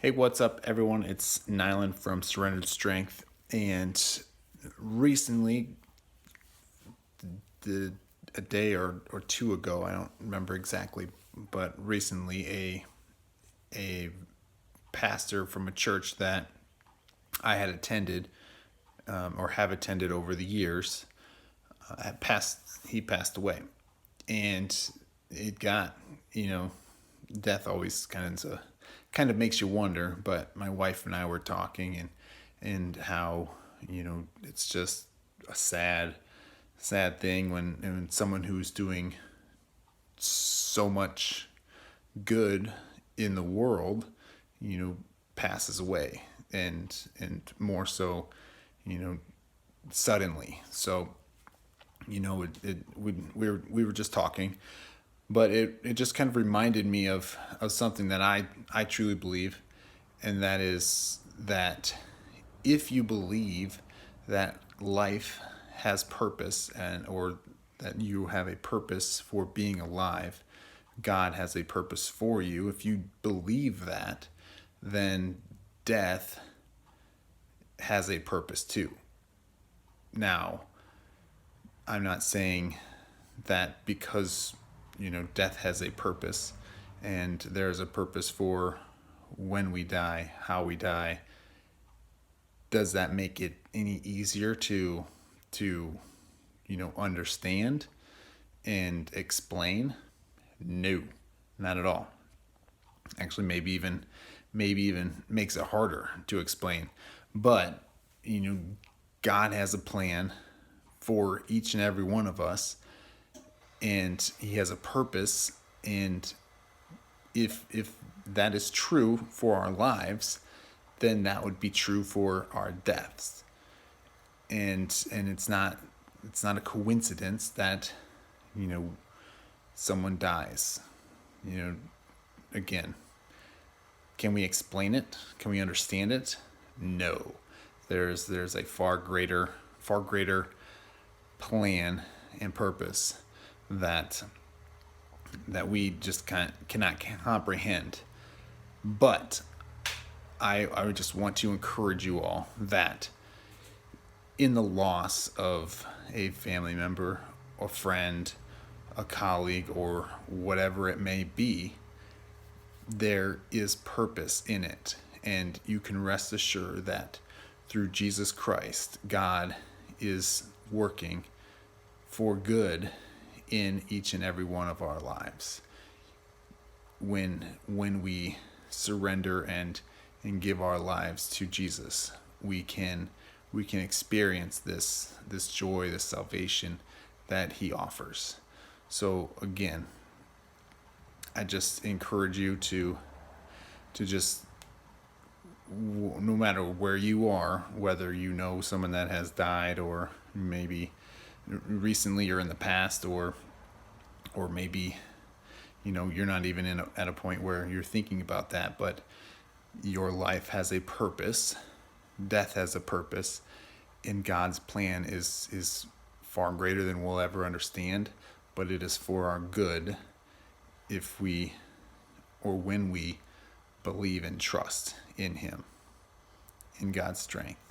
Hey, what's up, everyone? It's Nylan from Surrendered Strength. And recently, the, a day or two ago, I don't remember exactly, but recently, a pastor from a church that I had attended or have attended over the years he passed away. And it got, you know, death always kind of makes you wonder. But my wife and I were talking, and how it's just a sad thing when someone who's doing so much good in the world, you know, passes away, and more so, you know, suddenly. So we were just talking, but it just kind of reminded me of something that I truly believe, and that is that if you believe that life has purpose, and or that you have a purpose for being alive, God has a purpose for you. If you believe that, then death has a purpose too. Now, I'm not saying that because death has a purpose, and there's a purpose for when we die, how we die, does that make it any easier to understand and explain? No, not at all. Actually, maybe even makes it harder to explain. But you know, God has a plan for each and every one of us, and He has a purpose. And if that is true for our lives, then that would be true for our deaths. And it's not a coincidence that you know someone dies. You know, again, can we explain it? Can we understand it? No. There's a far greater plan and purpose that we just cannot comprehend. But I just want to encourage you all that in the loss of a family member, a friend, a colleague, or whatever it may be, there is purpose in it. And you can rest assured that through Jesus Christ, God is working for good in each and every one of our lives. When we surrender and give our lives to Jesus, we can experience this joy, this salvation that He offers. So again, I just encourage you to just, no matter where you are, whether you know someone that has died, or maybe recently or in the past, or maybe you're not even at a point where you're thinking about that, but your life has a purpose, death has a purpose, and God's plan is far greater than we'll ever understand, but it is for our good if we, or when we, believe and trust in Him, in God's strength.